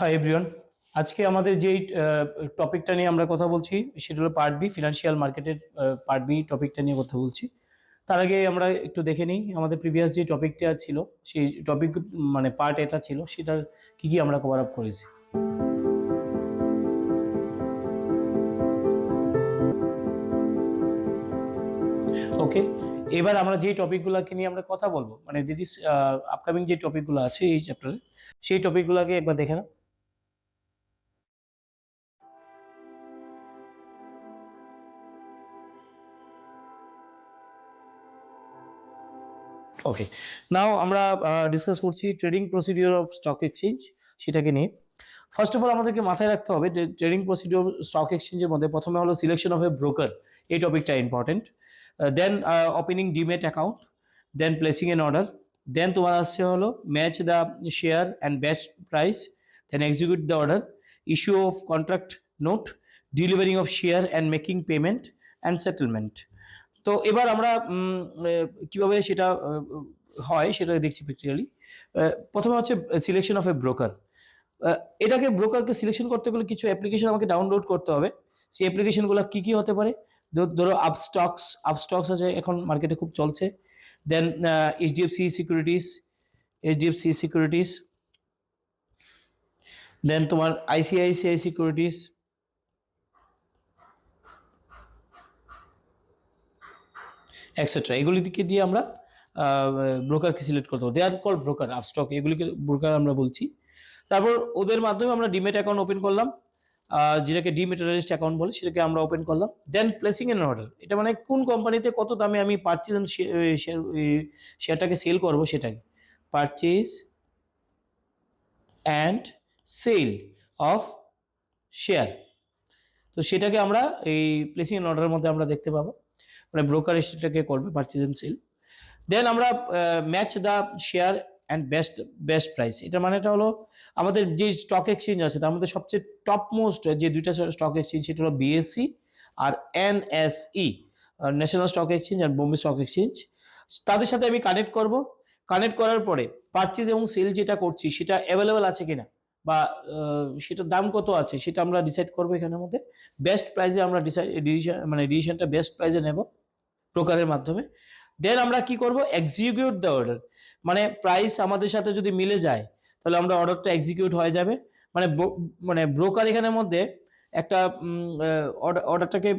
Hi everyone. আজকে আমাদের যেই টপিকটা নিয়ে আমরা কথা বলছি সেটা হলো পার্ট বি, ফিনান্সিয়াল মার্কেটের পার্ট বি টপিকটা নিয়ে কথা বলছি। তার আগে আমরা একটু দেখে নিই আমাদের প্রিভিয়াস যে টপিকটা ছিল, সেই টপিক মানে পার্ট এটা ছিল, সেটার কি কি আমরা কভার আপ করেছি। ওকে, এবার আমরা যেই টপিকগুলোকে নিয়ে আমরা কথা বলবো, মানে দিস আপকামিং যে টপিকগুলো আছে এই চ্যাপ্টারে, সেই টপিকগুলোকে একবার দেখে নাও। ওকে, নাও আমরা ডিসকাস করছি trading procedure of stock exchange, সেটাকে নিয়ে। ফার্স্ট অফ অল আমাদেরকে মাথায় রাখতে হবে যে ট্রেডিং প্রসিডিওর স্টক এক্সচেঞ্জের মধ্যে প্রথমে হলো সিলেকশন অফ এ ব্রোকার, এই টপিকটা important. Then opening demat account, then placing an order, then তোমার আসছে হলো match the share and best price, then execute the order, issue of contract note, delivering of share and making payment and settlement. তো এবার আমরা কিভাবে সেটা হয় সেটা দেখছি প্র্যাকটিক্যালি। প্রথমে হচ্ছে সিলেকশন অফ এ ব্রোকার। এটাকে ব্রোকারকে সিলেকশন করতে গেলে কিছু অ্যাপ্লিকেশন আমাকে ডাউনলোড করতে হবে। সেই অ্যাপ্লিকেশনগুলো কি কি হতে পারে? ধরো আপস্টক্স আছে, এখন মার্কেটে খুব চলছে। দেন এইচডিএফসি সিকিউরিটিস, দেন তোমার আইসিআইসিআই সিকিউরিটিস, এক্সেট্রা। এগুলিকে দিয়ে আমরা ব্রোকারকে সিলেক্ট করতে হবে। দে আর কল ব্রোকার, আপস্টক এগুলিকে ব্রোকার আমরা বলছি। তারপর ওদের মাধ্যমে আমরা ডিমেট অ্যাকাউন্ট ওপেন করলাম, যেটাকে ডিমেটারাইজড অ্যাকাউন্ট বলে, সেটাকে আমরা ওপেন করলাম। দেন প্লেসিং এন অর্ডার, এটা মানে কোন কোম্পানিতে কত দামে আমি পারচেজ শেয়ারটাকে সেল করবো, সেটাকে purchase and sell of share. তো সেটাকে আমরা এই প্লেসিং এন অর্ডারের মধ্যে আমরা দেখতে পাবো, মানে ব্রোকার সেটাকে করবে পারচেজ অ্যান্ড সেল। দেন আমরা match the share and best price. এটা মানেটা হলো আমাদের যে স্টক এক্সচেঞ্জ আছে তার মধ্যে সবচেয়ে টপ মোস্ট যে দুইটা স্টক এক্সচেঞ্জ, সেটা হলো বিএসসি আর এনএসই, ন্যাশনাল স্টক এক্সচেঞ্জ আর বোম্বে স্টক এক্সচেঞ্জ। তাদের সাথে আমি কানেক্ট করব। কানেক্ট করার পরে পারচেজ এবং সেল যেটা করছি সেটা অ্যাভেলেবেল আছে কিনা, বা সেটার দাম কত আছে সেটা আমরা ডিসাইড করবো এখানের মধ্যে। বেস্ট প্রাইসে আমরা ডিসিশনটা বেস্ট প্রাইসে নেব ব্রোকারের মাধ্যমে। দেন আমরা কি করব? এক্সিকিউট দ্য অর্ডার, মানে প্রাইস আমাদের সাথে যদি মিলে যায় তাহলে আমরা অর্ডারটা এক্সিকিউট হয়ে যাবে। মানে ব্রোকার এখানের মধ্যে একটা অর্ডারটাকে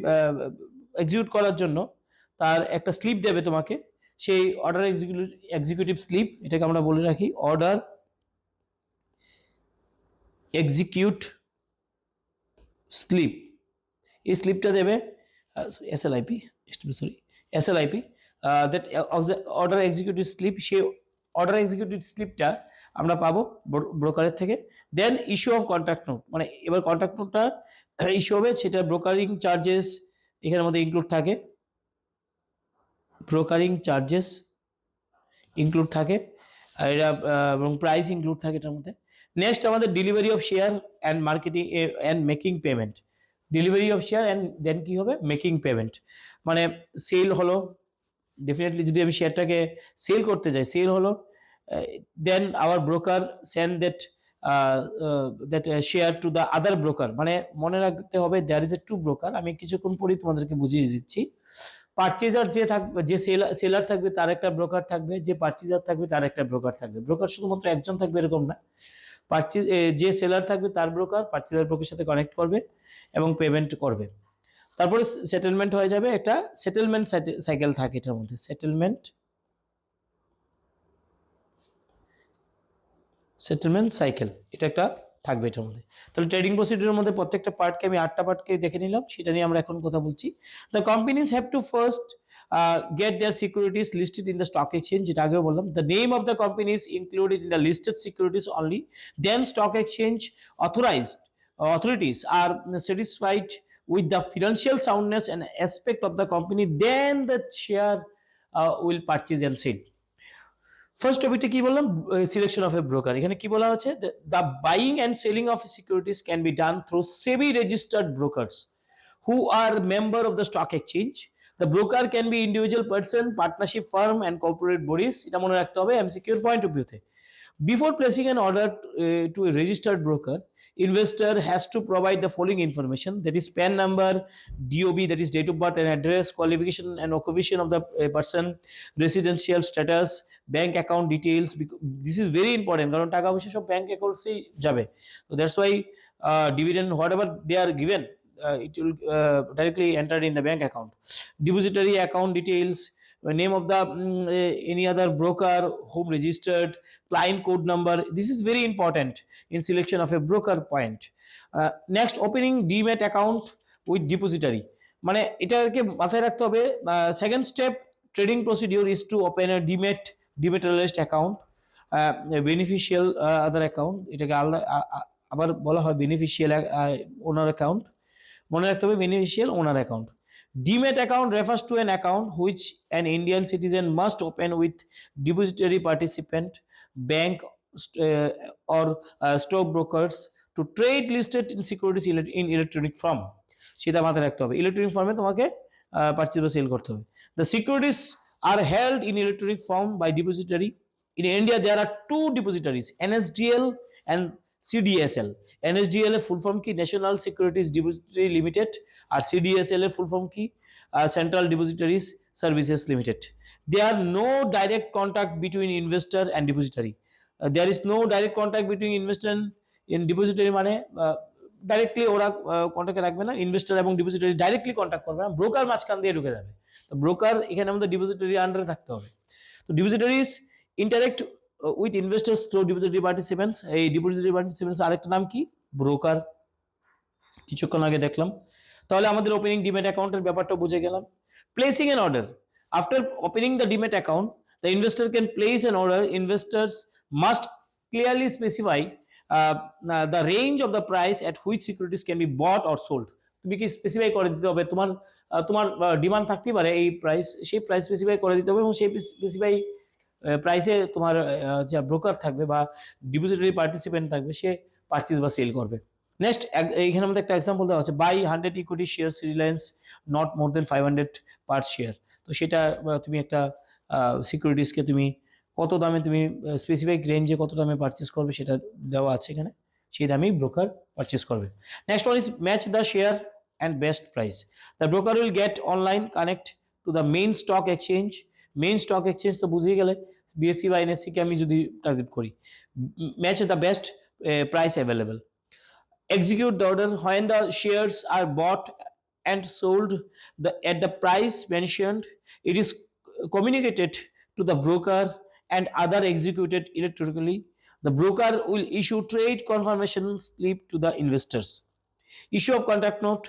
এক্সিকিউট করার জন্য তার একটা স্লিপ দেবে তোমাকে, সেই অর্ডার এক্সিকিউটিভ স্লিপ, এটাকে আমরা বলে রাখি অর্ডার এক্সিকিউট স্লিপ। এই স্লিপটা দেবে এসএলআইপি, এসএলআইপি, দ্যাট অর্ডার এক্সিকিউটিভ স্লিপ। সেই অর্ডার এক্সিকিউটিভ স্লিপটা আমরা পাবো ব্রোকারের থেকে। দেন ইস্যু অফ কন্ট্রাক্ট নোট, মানে এবার কন্ট্রাক্ট নোটটা ইস্যু হবে, সেটা ব্রোকারিং চার্জেস এখানের মধ্যে ইনক্লুড থাকে, ব্রোকারিং চার্জেস ইনক্লুড থাকে, আর এটা এবং প্রাইস ইনক্লুড থাকে এটার মধ্যে। নেক্সট আমাদের delivery of share and marketing and making payment. Delivery of share and then কি হবে? Making payment. মানে সেল হলো, ডেফিনেটলি যদি আমি শেয়ারটাকে সেল করতে যাই, সেল হলো, then our broker send that share to the other broker. মানে মনে রাখতে হবে there is a two broker. আমি কিছুক্ষণ পরেই তোমাদেরকে বুঝিয়ে দিচ্ছি। পারচেজার যে থাকবে, যে সেলার থাকবে তার একটা ব্রোকার থাকবে, যে পারচেজার থাকবে তার একটা ব্রোকার থাকবে। ব্রোকার শুধুমাত্র একজন থাকবে এরকম না, যে সেলার থাকবে তার ব্রোকার পারচেজার ব্রোকের সাথে কানেক্ট করবে এবং পেমেন্ট করবে। তারপরে সেটেলমেন্ট হয়ে যাবে, একটা সেটেলমেন্ট সাইকেল থাকে এটার মধ্যে, সেটেলমেন্ট সাইকেল, এটা একটা থাকবে এটার মধ্যে। তাহলে ট্রেডিং প্রসিডিউরের মধ্যে প্রত্যেকটা পার্টকে আমি 8টা পার্টকে দেখে নিলাম, সেটা নিয়ে আমরা এখন কথা বলছি। The companies have to first get their securities listed in the stock exchange, যেটা আগেও বললাম। The name of the company is included in the listed securities only. Then stock exchange authorities are satisfied with the financial soundness and aspect of the company, then the share will purchase and sell. First টপিকটা কি বললাম? Selection of A broker. এখানে কি বলা হচ্ছে? The buying and selling of securities can be done through SEBI registered brokers who are member of the stock exchange. The broker can be individual person, partnership firm and corporate bodies. এটা মনে রাখতে হবে এমসিকিউর point of ভিউতে। Before placing an order to a registered broker, investor has to provide the following information, that is PAN number, DOB, that is date of birth and address, qualification and occupation of the person, residential status, bank account details. This is very important কারণ টাকা পয়সা সব bank অ্যাকাউন্টসেই যাবে, so that's why dividend whatever they are given, it will directly enter in the bank account. Depository account details, name of the any other broker, home registered, client code number. This is very important in selection of a broker point. Next, opening demat account with depository, মানে এটাকে মাথায় রাখতে হবে। Second step trading procedure is to open a dematerialised account, beneficial other account, এটাকে আলাদা আবার বলা হয় বেনিফিশিয়াল ওনার অ্যাকাউন্ট, মনে রাখতে হবে beneficial owner account. Demat account refers to an account which an Indian citizen must open with depository participant, bank or stockbrokers to trade listed in securities in electronic form. সেটা মাথায় রাখতে হবে, electronic ফর্মে তোমাকে purchase বা sell করতে হবে। The securities are held in electronic form by depository. In India there are two depositories, NSDL and CDSL. NSDL এর ফুল ফর্ম কি, ন্যাশনাল সিকিউরিটিজ ডিপোজিটরি লিমিটেড, আর CDSL এর ফুল ফর্ম কি, central depositories services limited. There are no direct contact between investor and depository. There is no direct contact between investor and depository, মানে directly ওরা কন্ট্যাক্টে রাখবে না, investor এবং depository directly contact করবে না, ব্রোকার মাঝখান দিয়ে ঢুকে যাবে। তো ব্রোকার এখানে আমাদের ডিপোজিটরি আন্ডারে থাকতে হবে। তো depositories interact with investors through depository participants. এই ডিপোজিটরি পার্টিসিপেন্টস আরেকটা নাম কি, ব্রোকার, কিছুক্ষণ আগে দেখলাম। তাহলে আমাদের ওপেনিং ডিমেট অ্যাকাউন্টের ব্যাপারটা বুঝে গেলাম। Placing an order, after opening the demat account the investor can place N order. Investors must clearly specify the range of the price at which securities can be bought or sold. তুমি কি specify করে দিতে হবে, তোমার demand থাকতে পারে এই price, সেই প্রাইস স্পেসিফাই করে দিতে হবে এবং সেই স্পেসিফাই প্রাইসে তোমার যে ব্রোকার থাকবে বা ডিপোজিটরি পার্টিসিপেন্ট থাকবে সে পারচেজ বা সেল করবে। নেক্সট, এইখানে আমাদের একটা এক্সাম্পল দেওয়া আছে, buy 100 equity shares Reliance not more than 500 per share. তো সেটা তুমি একটা সিকিউরিটিসকে তুমি কত দামে তুমি স্পেসিফিক রেঞ্জে কত দামে পারচেজ করবে সেটা দেওয়া আছে এখানে, সেই দামেই ব্রোকার পারচেজ করবে। Next one is match the share and best price. The broker will get online connect to the main stock exchange. Main stock exchange তো বুঝিয়ে গেলে, বিএসসি বা এনএসসিকে আমি যদি টার্গেট করি, match the best price available. Execute the order when the shares are bought and sold at the price mentioned. It is communicated to the broker and other executed electronically. The broker will issue trade confirmation slip to the investors. Issue of contract note.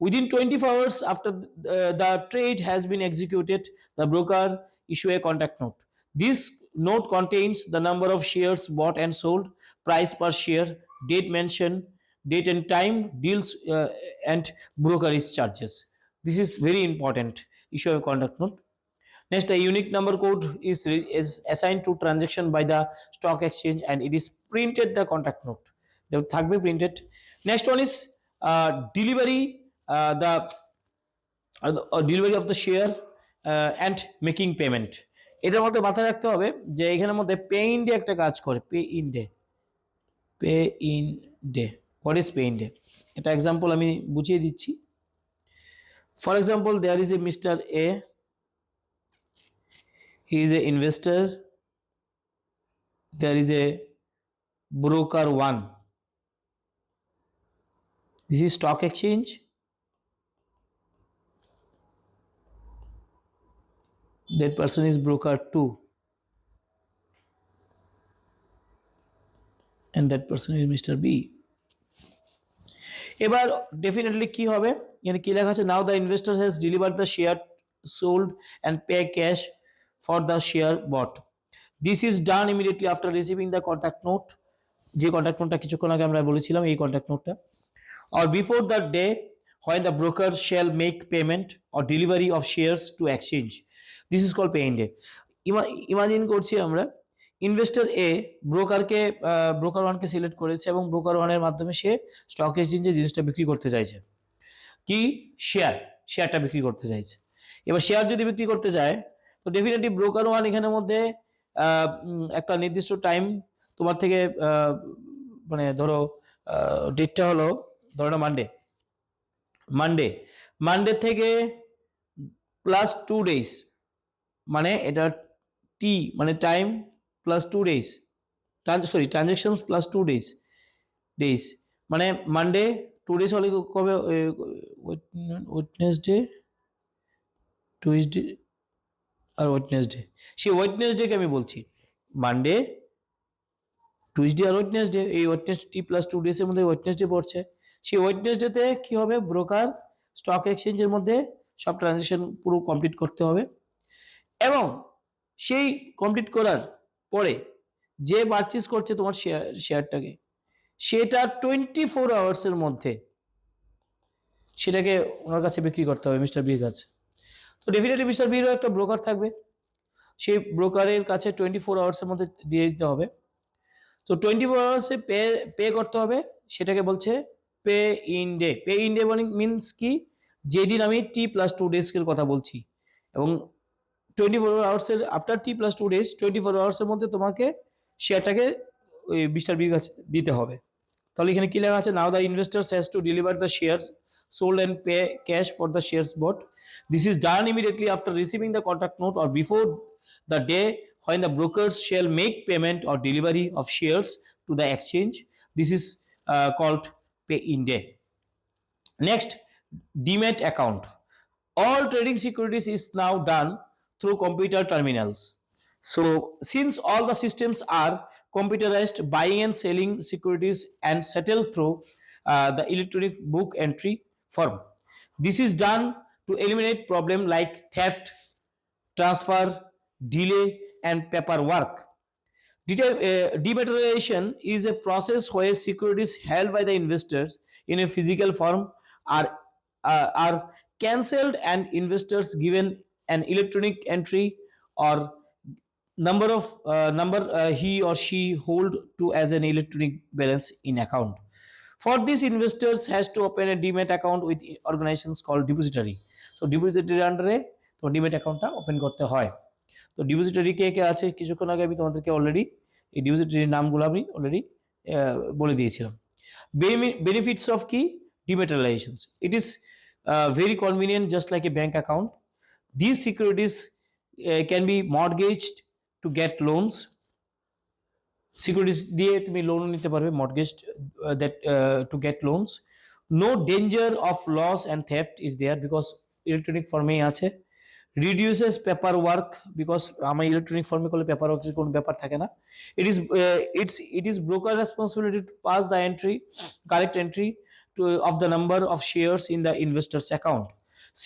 Within 24 hours after the trade has been executed, the broker issue a contract note. This note contains the number of shares bought and sold, price per share, date mentioned, date and time, deals and brokerage charges. This is very important. Issue a contract note. Next, a unique number code is assigned to transaction by the stock exchange and it is printed the contract note. They থাকবে printed. Next one is delivery, the delivery of the share and making payment. এটার মধ্যে মাথায় রাখতে হবে যে এখানের মধ্যে pay in day একটা কাজ করে, pay in day. Pay in day, what is pay in day? এটা এক্সাম্পল আমি বুঝিয়ে দিচ্ছি। For example, there is a mister A, he is a investor, there is a broker 1, this is stock exchange, that person is broker 2 and that person is Mr. B. এবার definitely কি হবে, এখানে কি লেখা আছে, now the investor has delivered the share sold and pay cash for the share bought. This is done immediately after receiving the contract note. যে contact নোটটা কিছুক্ষণ আগে আমরা বলেছিলাম, এই কন্ট্যাক্ট নোটটা, or before the day when the broker shall make payment or delivery of shares to exchange. This is called pay in day. Imagine করছি আমরা, ইনভেস্টর এ ব্রোকারকে ব্রোকার 1 কে সিলেক্ট করেছে এবং ব্রোকার 1 এর মাধ্যমে সে স্টক এক্সচেঞ্জে জিনিসটা বিক্রি করতে চাইছে, কি শেয়ারটা বিক্রি করতে চাইছে। এবার শেয়ার যদি বিক্রি করতে যায় তো ডেফিনেটলি ব্রোকার 1 এখানের মধ্যে একটা নির্দিষ্ট টাইম তোমার থেকে মানে ধরো ডেটটা হলো ধরো না মানডে থেকে +2 days, মানে এটা টি মানে time +2 days, sorry transactions +2 days, মানে মানডে 2 days হলে কবে ওয়েডনেসডে টুইসডে আর ওয়েডনেসডে, সেই ওয়েডনেসডেকে আমি বলছি মানডে টুইসডে আর ওয়েডনেসডে, এই ওয়েডনেসডে +2 days এর মধ্যে ওয়েডনেসডে পড়ছে। সেই ওয়েডনেসডেতে কি হবে, ব্রোকার স্টক এক্সচেঞ্জের মধ্যে সব ট্রানজেকশন পুরো কমপ্লিট করতে হবে এবং সেই কমপ্লিট করার পরে যে পারচেজ করছে তোমার শেয়ারটাকে, সেটা 24 আওয়ার্সের মধ্যে সেটাকে ওনার কাছে বিক্রি করতে হবে, মিস্টার বির কাছে। তো ডেফিনেটলি মিস্টার বিরও একটা ব্রোকার থাকবে, সেই ব্রোকারের কাছে 24 আওয়ার্সের মধ্যে দিয়ে দিতে হবে। তো 24 আওয়ার্সে পে করতে হবে, সেটাকে বলছে pay in day. Pay in day means কি, যেদিন আমি T+2 days এর কথা বলছি এবং 24 আওয়ার্সের আফটার T+2 days 24 আওয়ার্সের মধ্যে তোমাকে শেয়ারটাকে ওই মিস্টার বির কাছে দিতে হবে। তাহলে এখানে কি লেখা আছে, now the investors has to deliver the shares sold and pay cash for the shares bought. This is done immediately after receiving the contract note or before the day when the brokers shall make payment or delivery of shares to the exchange. This is called pay in day. Next, demat account. All trading securities is now done through computer terminals. So since all the systems are computerized, buying and selling securities and settled through the electronic book entry form. This is done to eliminate problem like theft, transfer, delay and paperwork. Dematerialization is a process where securities held by the investors in a physical form are cancelled and investors given an electronic entry or number he or she hold to as an electronic balance in account. For this, investors has to open a demat account with organizations called depository. So depository under তো demat অ্যাকাউন্টটা open করতে হয়। তো depository কে কে আছে কিছুক্ষণ আগে আমি তোমাদেরকে অলরেডি এই ডিপোজিটরির নামগুলো আমি অলরেডি বলে দিয়েছিলাম। বেনিফিটস অফ কি, dematerialisations, it is very convenient just like a bank account. These securities can be mortgaged to get loans. Securities দিয়ে তুমি লোন নিতে পারবে, mortgage that to get loans. No danger of loss and theft is there because electronic ফর্মেই আছে। Reduces paper work because আমার electronic ফর্মে করলে paper ওয়ার্কের কোনো ব্যাপার থাকে না। It is broker responsibility to pass the entry, correct entry to of the number of shares in the investors account.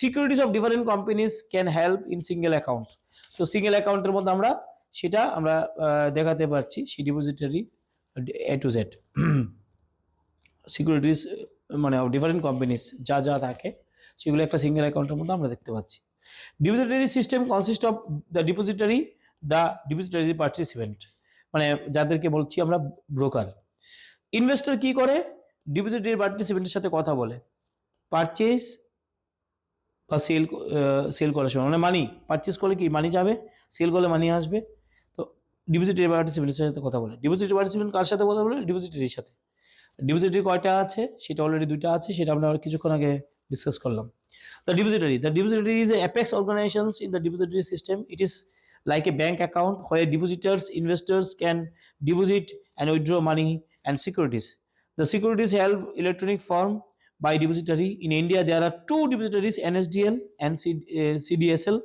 Securities of different companies can help in single account. তো single অ্যাকাউন্টের মধ্যে আমরা সেটা আমরা দেখাতে পারছি, see depository A to Z securities মানে different companies যা যা থাকে সেগুলো একটা সিঙ্গেল অ্যাকাউন্টের মধ্যে আমরা দেখতে পাচ্ছি। Depository system consist of the depository participant, মানে যাদেরকে বলছি আমরা ব্রোকার। ইনভেস্টর কি করে, ডিপোজিটরি পার্টিসিপেন্টের সাথে কথা বলে পারচেজ বা সেল করার সময়, মানে মানি পারচেজ করলে কি মানি যাবে, সেল করলে মানি আসবে। তো ডিপোজিটরি পার্টিসিপেন্টের সাথে কথা বলে। ডিপোজিটরি পার্টিসিপেন্ট কার সাথে কথা বলে, ডিপোজিটরির সাথে। ডিপোজিটরি কয়টা আছে, সেটা অলরেডি 2টা আছে, সেটা আমরা কিছুক্ষণ আগে ডিসকাস করলাম। The depository is a apex organizations in the depository system. It is like a bank account where depositors, investors can deposit and withdraw money and securities. The securities held electronic form by depository. In India, there are 2 depositories, NSDL and CDSL.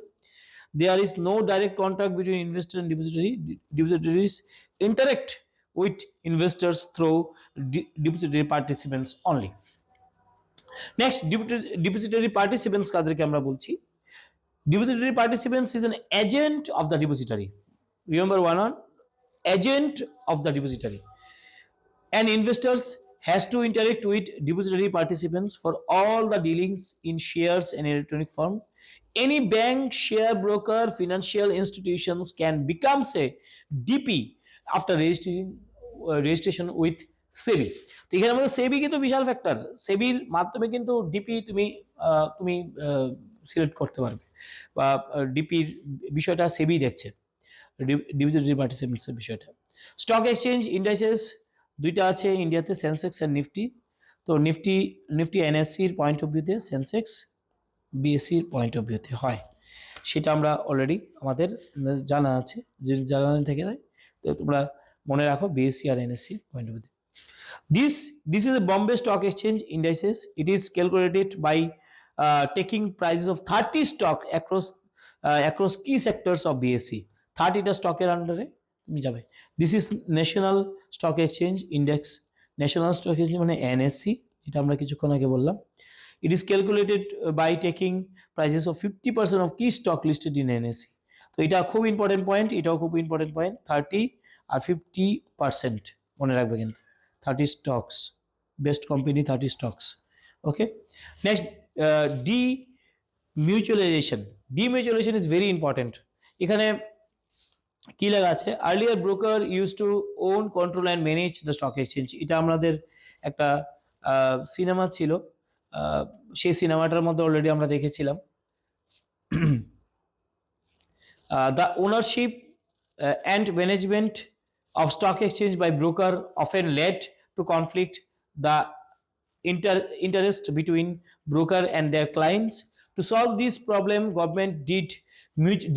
There is no direct contact between investor and depository. Depositories interact with investors through depository participants only. Next, depository participants কাদেরকে আমরা বলছি, depository participants is an agent of the depository. Remember one on agent of the depository. And investors has to interact with depository participants for all the dealings in shares and electronic form. Any bank, share broker, financial institutions can become say DP after registration with SEBI. তো এখানে আমাদের সেবি কিন্তু বিশাল factor, সেবির মাধ্যমে কিন্তু DP তুমি select করতে পারবে বা ডিপির বিষয়টা সেবি দেখছে, ডিপোজিটরি পার্টিসিপেন্টসের বিষয়টা। স্টক এক্সচেঞ্জ ইন্ডাইসেস দুইটা আছে ইন্ডিয়াতে, সেন্সেক্স অ্যান্ড নিফটি। তো নিফটি এনএসসির পয়েন্ট অফ ভিউতে, সেন্সেক্স বিএসসির পয়েন্ট অফ ভিউতে হয়, সেটা আমরা অলরেডি আমাদের জানা আছে, যদি জানা থেকে যায় তো তোমরা মনে রাখো বিএসসি আর এনএসসি পয়েন্ট অফ ভিউতে। This is a Bombay Stock Exchange indices. It is calculated by taking prices of 30 stock across key sectors of BSE. 30টা স্টকের আন্ডারে তুমি যাবে। This is National Stock Exchange Index. National Stock Exchange মানে NSE, এটা আমরা কিছুক্ষণ আগে বললাম। It is calculated by taking prices of 50% of key stock listed in NSE. তো এটা খুব ইম্পর্টেন্ট পয়েন্ট, এটাও খুব ইম্পর্টেন্ট পয়েন্ট। 30 আর 50% মনে রাখবে কিন্তু। 30 stocks, best company 30 stocks. Okay, next, demutualization. Demutualization is very important. এখানে কি লেখা আছে, earlier broker used to own, control and manage the stock exchange. এটা আমাদের একটা সিনেমা ছিল, সেই সিনেমাটার মধ্যে অলরেডি আমরা দেখেছিলাম। The ownership and management of stock exchange by broker often led to conflict the interest between broker and their clients. To solve this problem, government did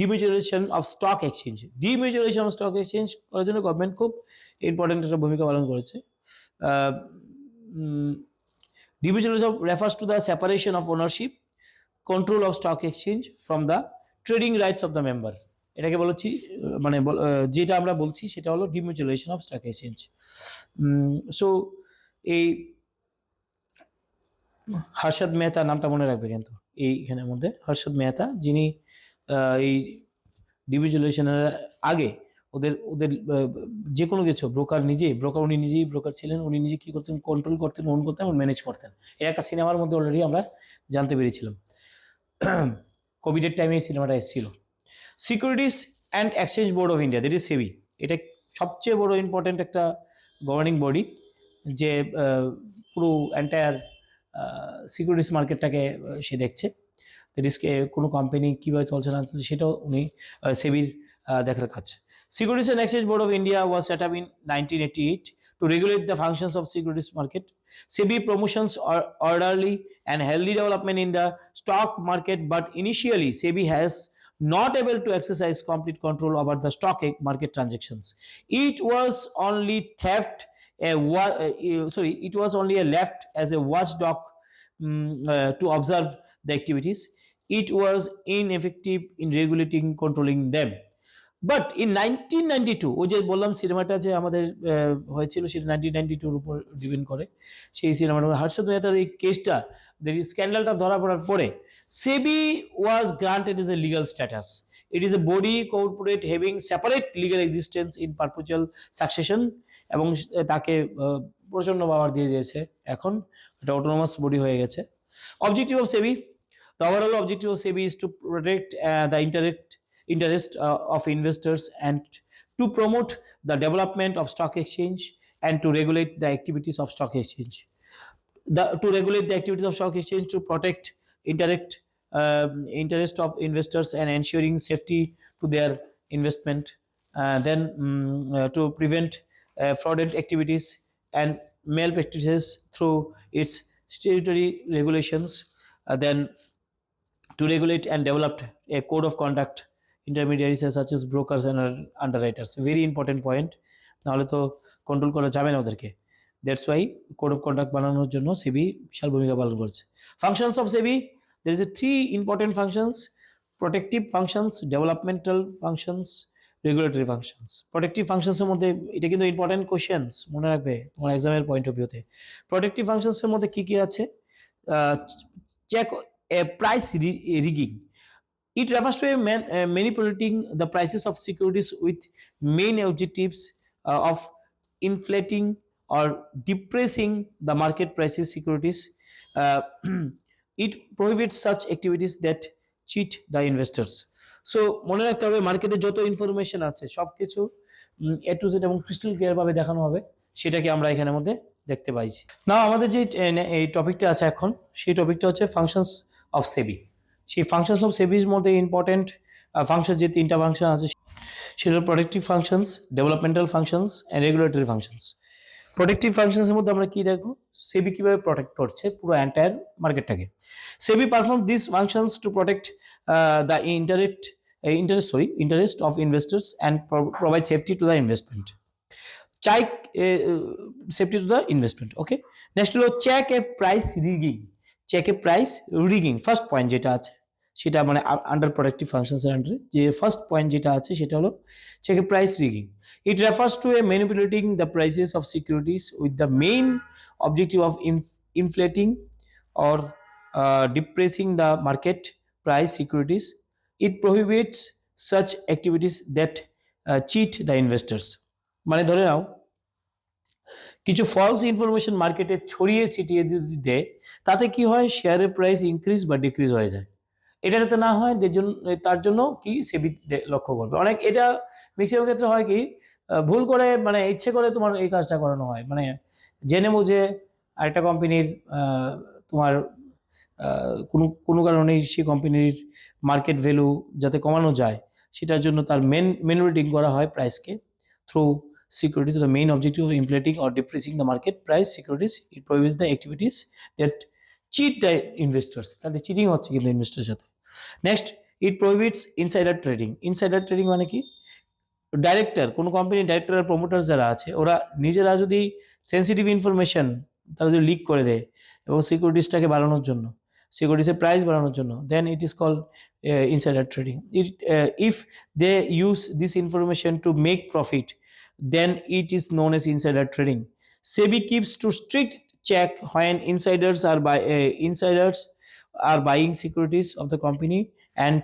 demutualization of stock exchange. Demutualization of stock exchange করার জন্য government খুব important একটা ভূমিকা পালন করেছে। Demutualization refers to the separation of ownership, control of stock exchange from the trading rights of the member. এটাকে বলছি, মানে যেটা আমরা বলছি সেটা হলো demutualisation of stock exchange. So এই হর্ষদ মেহতা নামটা মনে রাখবে কিন্তু এইখানের মধ্যে, হর্ষদ মেহতা, যিনি এই ডিমিউচুয়ালাইজেশনের আগে ওদের যে কোনো কিছু উনি নিজেই ব্রোকার ছিলেন, উনি নিজে কী করতেন, কন্ট্রোল করতেন, ওন করতেন এবং ম্যানেজ করতেন। এর একটা সিনেমার মধ্যে অলরেডি আমরা জানতে পেরেছিলাম, কোভিডের টাইমে এই সিনেমাটা এসেছিল। Securities and exchange board of India, that is SEBI, এটা সবচেয়ে বড় ইম্পর্টেন্ট একটা গভর্নিং বডি, যে পুরো এন্টায়ার সিকিউরিটিজ মার্কেটটাকে সে দেখছে। দ্যাট ইজ কোনো কোম্পানি কীভাবে চলছে না চলছে সেটাও উনি সেবির দেখার কাজ। Securities and Exchange Board of India was set up in 1988 to regulate the functions of securities market. SEBI promotions orderly and healthy development in the stock market, but initially SEBI has not able to exercise complete control over the stock market transactions. It was only left as a watchdog to observe the activities. It was ineffective in regulating, controlling them. But in 1992, ওই যে বললাম সিনেমাটা যে আমাদের হয়েছিল সেটা 1992-র উপর depend করে, সেই সিনেমাটা হর্ষদ মেহতার এই কেসটা, স্ক্যান্ডালটা ধরা পড়ার পরে SEBI was granted as a legal status. It is a body corporate having separate legal existence in perpetual succession, এবং তাকে প্রচণ্ড পাওয়ার দিয়ে দিয়েছে, এখন এটা অটোনমাস বডি হয়ে গেছে। Objective of SEBI, the overall objective of SEBI is two protect the interest of investors and to promote the development of stock exchange and to regulate the activities of stock exchange. To regulate the activities of stock exchange, to protect interest of investors and ensuring safety to their investment, to prevent fraudulent activities and malpractices through its statutory regulations, then to regulate and develop a code of conduct intermediaries such as brokers and underwriters. Very important point, নাহলে তো control করা যাবে না ওদেরকে। That's why code of conduct বানানোর জন্য সেবি বিশাল ভূমিকা পালন করছে। Functions of SEBI, there is a 3 important functions: protective functions, developmental functions, regulatory functions. protective functions এর মধ্যে এটা কিন্তু ইম্পর্টেন্ট কোশ্চেন্স, মনে রাখবে তোমার এক্সামের পয়েন্ট অফ ভিউতে। protective functions এর মধ্যে কি কি আছে, check price rigging. It refers to manipulating the prices of securities with main objectives of inflating or depressing the market prices securities. It prohibits such activities that cheat the investors. So মনে রাখতে হবে মার্কেটে যত information আছে সবকিছু এ to Z এবং crystal clear ভাবে দেখানো হবে, সেটাকে আমরা এখানের মধ্যে দেখতে পাইছি। না, আমাদের যে এই টপিকটা আছে এখন, সেই টপিকটা হচ্ছে ফাংশনস অফ সেবি। সেই ফাংশনস অফ সেবির মধ্যে ইম্পর্টেন্ট ফাংশন, যে 3টা ফাংশন আছে সেটা protective functions, developmental functions and regulatory functions. Protective ফাংশনসের মধ্যে আমরা কি দেখবো, সেবি কিভাবে প্রোটেক্ট করছে পুরো এন্টায়ার মার্কেটটাকে। SEBI perform this functions to protect the interest of investors and provide safety to the investment. Check safety to the investment. Okay, next হলো check a price rigging. Check a price rigging first point যেটা আছে সেটা মানে under protective functions এর আন্ডারে যে first point যেটা আছে সেটা হলো check a price rigging. It refers to a manipulating the prices of securities with the main objective of inflating or depressing the market price securities. It prohibits such activities that cheat the investors. মানে ধরে নাও কিছু false information মার্কেটে ছড়িয়ে ছিটিয়ে যদি দেয় তাতে কি হয়, শেয়ারের প্রাইস ইনক্রিজ বা ডিক্রিজ হয়ে যায়। এটা যাতে না হয় তার জন্য কি সেবি লক্ষ্য করবে। অনেক এটা ম্যাক্সিমাম ক্ষেত্রে হয় কি ভুল করে মানে ইচ্ছে করে তোমার এই কাজটা করানো হয়, মানে জেনে বুঝে আরেকটা কোম্পানির তোমার কোনো কোনো কারণেই সেই কোম্পানির মার্কেট ভ্যালু যাতে কমানো যায় সেটার জন্য তার ম্যানুপুলেটিং করা হয় প্রাইসকে through securities. The main objective of inflating or depressing the market price securities. It prohibits the activities that cheat the investors. তাহলে চিটিং হচ্ছে কিন্তু ইনভেস্টরের সাথে। নেক্সট, ইট প্রহিবিটস ইনসাইডার ট্রেডিং। ইনসাইডার ট্রেডিং মানে কি, ডাইরেক্টর কোনো কোম্পানির ডাইরেক্টর আর প্রমোটার্স যারা আছে ওরা নিজেরা যদি সেন্সিটিভ ইনফরমেশন তারা যদি লিক করে দেয় এবং সিকিউরিটিসটাকে বাড়ানোর জন্য, সিকিউরিটিসের প্রাইস বাড়ানোর জন্য, then it is called insider trading. If they use this information to make profit, then it is known as insider trading. SEBI keeps to strict check when insiders are buying securities of the company and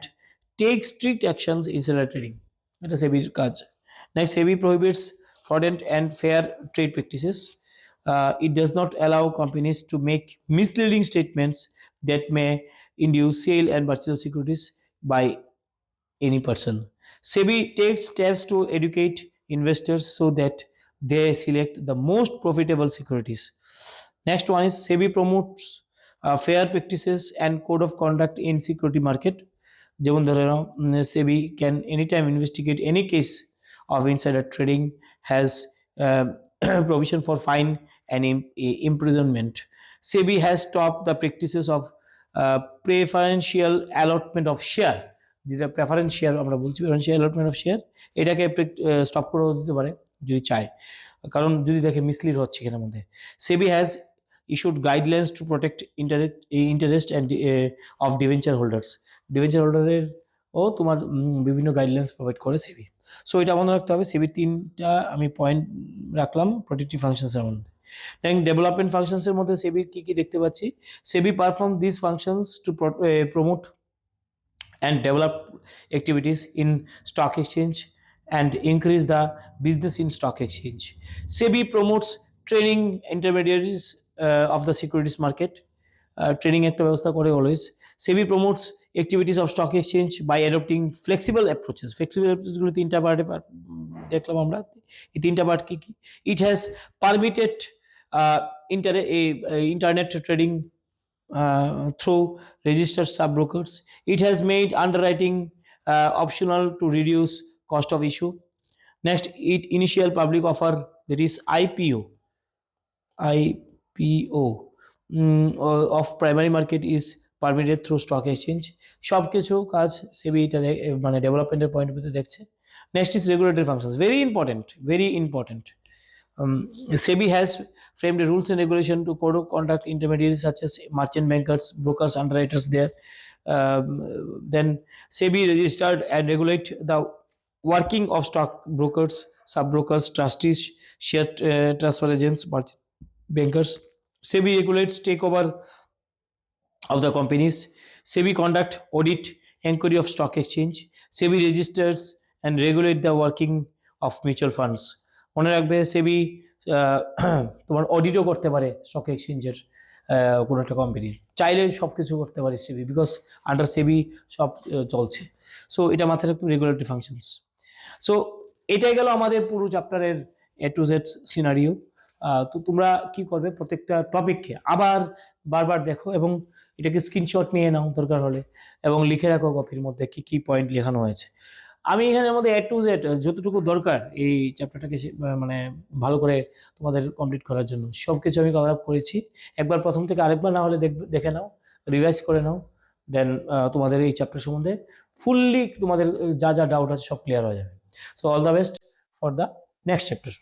take strict actions insider trading. It is SEBI's কাজ। Next, SEBI prohibits fraudulent and fair trade practices. It does not allow companies to make misleading statements that may induce sale and purchase of securities by any person. SEBI takes steps to educate investors so that they select the most profitable securities. Next one is SEBI promotes fair practices and code of conduct in security market. যেমন ধরে নাও SEBI can anytime investigate any case of insider trading, has provision for fine and imprisonment. SEBI has stopped the practices of preferential allotment of share, যেটা preference share আমরা বলছি, preferential allotment of share, এটাকে stop করে দিতে পারে যদি চায়, কারণ যদি দেখে মিসলিড হচ্ছে এখানের মধ্যে। SEBI has issued guidelines to protect interest and of debenture holders. Debenture হোল্ডারের ও তোমার বিভিন্ন গাইডলাইন্স প্রোভাইড করে সেবি। সো এটা মনে রাখতে হবে। সেবির তিনটা আমি পয়েন্ট রাখলাম প্রোটেক্টিভ ফাংশনসের মধ্যে। দেন ডেভেলপমেন্ট ফাংশনসের মধ্যে সেবির কী কী দেখতে পাচ্ছি, SEBI perform this functions to promote and develop activities in stock exchange and increase the business in stock exchange. SEBI promotes training intermediaries of the securities market. Training একটা ব্যবস্থা করে always. SEBI promotes activities of stock exchange by adopting flexible approaches. Flexible approaches গুলো তিনটা পার্টে দেখলাম আমরা। এই তিনটা পার্ট কি কি? It has permitted internet trading through registered sub-brokers. It has made underwriting optional to reduce cost of issue. Next, it initial public offer, that is IPO of primary market is permitted through stock exchange. সব কিছু কাজ সেবি এটা মানে ডেভেলপমেন্টের point ভিতরে দেখছে। Next is regulatory functions, very important. SEBI has framed rules and regulation to code of conduct intermediaries such as merchant bankers, brokers, underwriters there. Then SEBI registered and regulate the working of stock brokers, sub-brokers, trustees, share transfer agents, merchant bankers. SEBI regulates takeover of the companies. SEBI conduct audit, inquiry of stock exchange. SEBI registers and regulate the working of mutual funds. মনে রাখবে সেবি তোমার অডিটও করতে পারে stock এক্সচেঞ্জের কোনো একটা কোম্পানির, চাইলে সব কিছু করতে পারে সেবি, বিকজ আন্ডার সেবি সব চলছে। সো এটা মাথায় রাখতে রেগুলেটরি ফাংশনস। সো এটাই গেল আমাদের পুরো চ্যাপ্টারের A to Z সিনারিও। তো তোমরা কি করবে, প্রত্যেকটা টপিককে আবার বারবার দেখো এবং এটাকে স্ক্রিনশট নিয়ে নাও দরকার হলে, এবং লিখে রাখো কপির মধ্যে কি কি পয়েন্ট লেখানো হয়েছে। আমি এখানের মধ্যে A to Z যতটুকু দরকার এই চ্যাপ্টারটাকে মানে ভালো করে তোমাদের কমপ্লিট করার জন্য সব কিছু আমি কভার আপ করেছি। একবার প্রথম থেকে আরেকবার না হলে দেখে নাও, রিভাইজ করে নাও, দেন তোমাদের এই চ্যাপ্টার সম্বন্ধে ফুললি তোমাদের যা যা ডাউট আছে সব ক্লিয়ার হয়ে যাবে। So all the best for the next chapter.